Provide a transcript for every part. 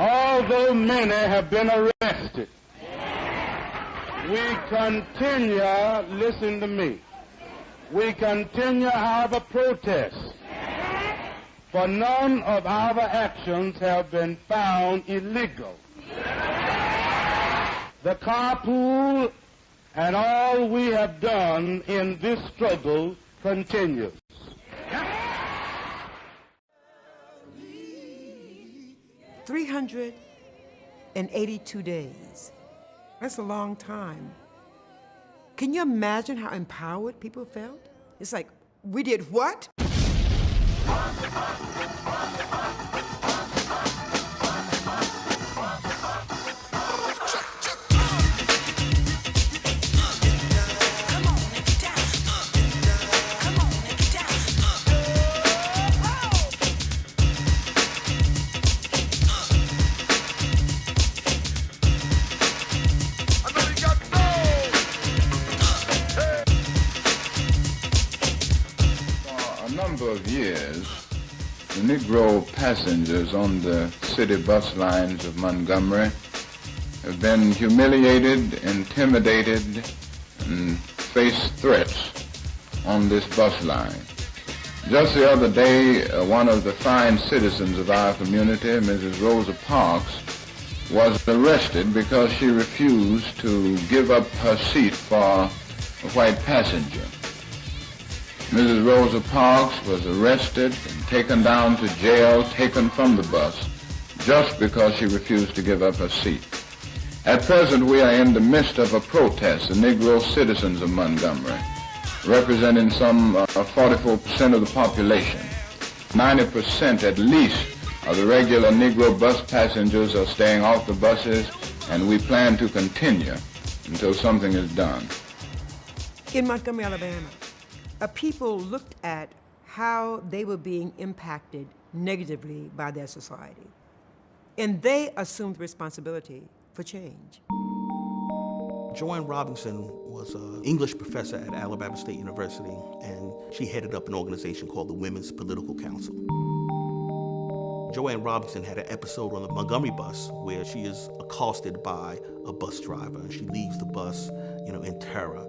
Although many have been arrested, we continue, listen to me, we continue our protest, for none of our actions have been found illegal. The carpool and all we have done in this struggle continues. 382 days. That's a long time. Can you imagine how empowered people felt? It's like, we did what? Of years, the Negro passengers on the city bus lines of Montgomery have been humiliated, intimidated, and faced threats on this bus line. Just the other day, one of the fine citizens of our community, Mrs. Rosa Parks, was arrested because she refused to give up her seat for a white passenger. Mrs. Rosa Parks was arrested and taken down to jail, taken from the bus, just because she refused to give up her seat. At present, we are in the midst of a protest, the Negro citizens of Montgomery, representing some 44% of the population. 90% at least of the regular Negro bus passengers are staying off the buses, and we plan to continue until something is done. In Montgomery, Alabama, people looked at how they were being impacted negatively by their society, and they assumed responsibility for change. Joanne Robinson was an English professor at Alabama State University, and she headed up an organization called the Women's Political Council. Joanne Robinson had an episode on the Montgomery bus where she is accosted by a bus driver, and she leaves the bus, in terror.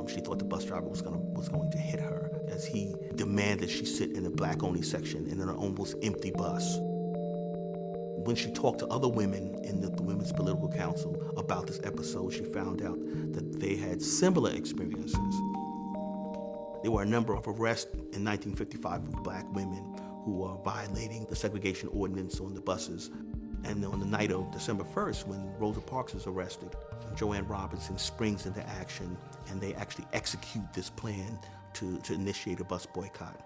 She thought the bus driver was going to hit her as he demanded she sit in a black-only section in an almost empty bus. When she talked to other women in the Women's Political Council about this episode, she found out that they had similar experiences. There were a number of arrests in 1955 of black women who were violating the segregation ordinance on the buses. And on the night of December 1st, when Rosa Parks is arrested, Joanne Robinson springs into action, and they actually execute this plan to initiate a bus boycott.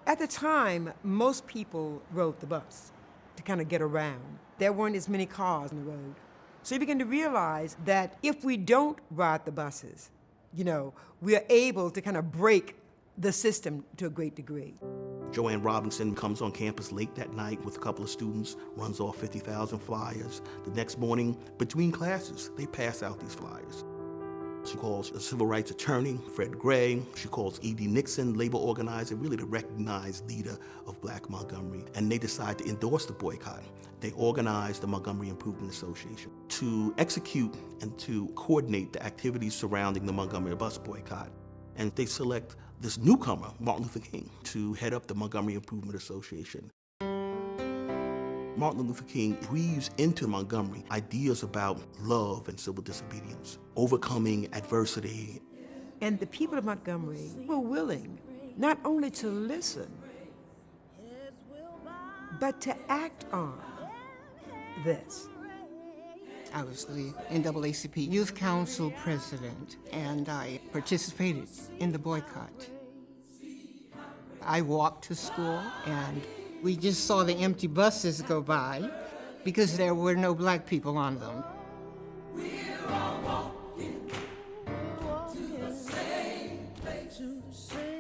At the time, most people rode the bus to kind of get around. There weren't as many cars on the road. So you begin to realize that if we don't ride the buses, we are able to kind of break the system to a great degree. Joanne Robinson comes on campus late that night with a couple of students, runs off 50,000 flyers. The next morning, between classes, they pass out these flyers. She calls a civil rights attorney, Fred Gray. She calls E.D. Nixon, labor organizer, really the recognized leader of Black Montgomery, and they decide to endorse the boycott. They organize the Montgomery Improvement Association to execute and to coordinate the activities surrounding the Montgomery bus boycott. And they select this newcomer, Martin Luther King, to head up the Montgomery Improvement Association. Martin Luther King weaves into Montgomery ideas about love and civil disobedience, overcoming adversity. And the people of Montgomery were willing not only to listen, but to act on this. I was the NAACP Youth Council president, and I participated in the boycott. I walked to school, and we just saw the empty buses go by because there were no black people on them.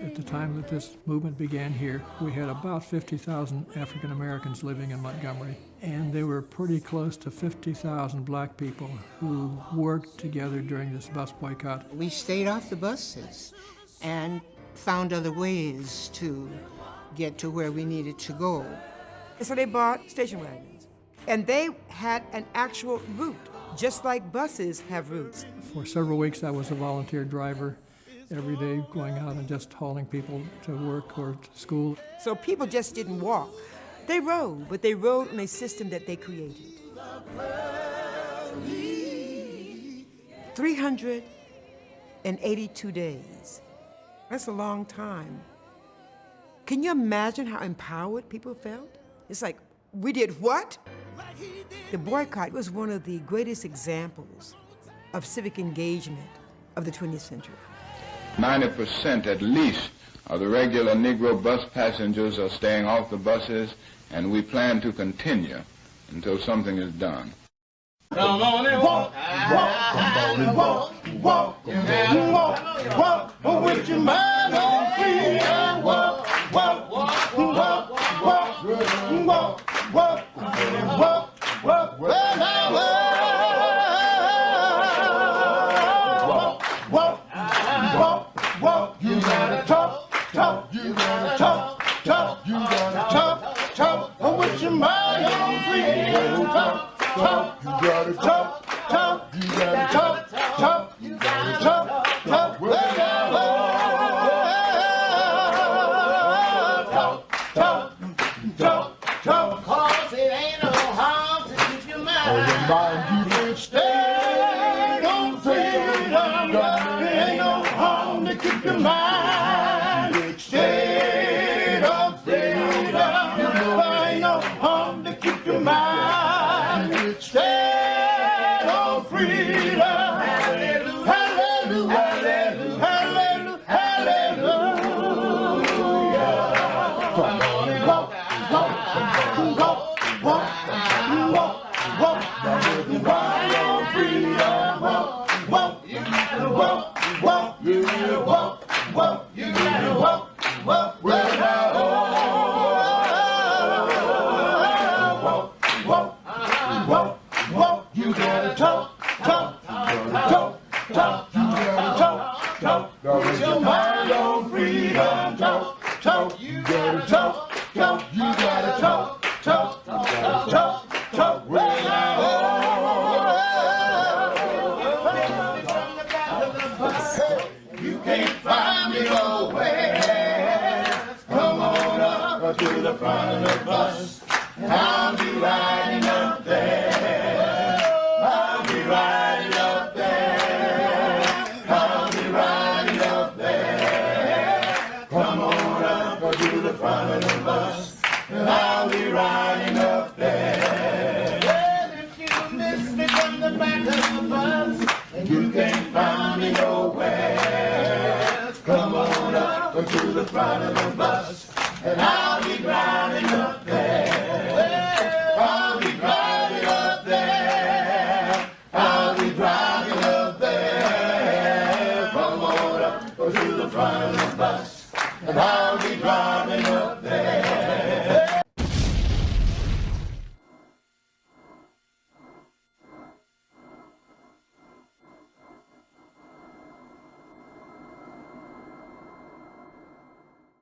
At the time that this movement began here, we had about 50,000 African Americans living in Montgomery, and there were pretty close to 50,000 black people who worked together during this bus boycott. We stayed off the buses and found other ways to get to where we needed to go. And so they bought station wagons. And they had an actual route, just like buses have routes. For several weeks, I was a volunteer driver every day, going out and just hauling people to work or to school. So people just didn't walk. They rode, but they rode on a system that they created. 382 days. That's a long time. Can you imagine how empowered people felt? It's like, we did what? The boycott was one of the greatest examples of civic engagement of the 20th century. 90% at least of the regular Negro bus passengers are staying off the buses, and we plan to continue until something is done. Come on and walk, walk, walk, walk, walk, with your mind on freedom. Walk, walk, walk, walk, walk, walk, walk, walk, well now, walk, walk, you gotta talk, you gotta talk, you gotta talk, with your mind on freedom. Talk, you gotta talk, you gotta talk, you gotta talk, well now, talk, cause it ain't no harm to keep your mind. You can stay on freedom, it ain't no harm to keep your mind. Stay on freedom, there ain't no harm to keep your mind. Stay on freedom, hallelujah, hallelujah, hallelujah, hallelujah. Come on and walk, walk, walk, walk, walk, walk, right on freedom. Walk, walk, you gotta walk, walk, you gotta walk, walk, you gotta walk, walk, well now, walk, walk, you gotta talk, you gotta talk, with your mind on freedom. Talk, you gotta talk, you gotta talk, well now, you can't find me nowhere. Come on up to the front of the bus. I'll be riding up there. I'll be riding up there. I'll be riding up there. Come on up to the front of the bus. And I'll be riding up there. Well, if you miss me from the back of the bus, and you can't find me nowhere, come on up to the front of the bus. And I'll be riding up there. I'll be driving up there. I'll be driving up there. Come on up to the front of the bus. And I'll be driving up there.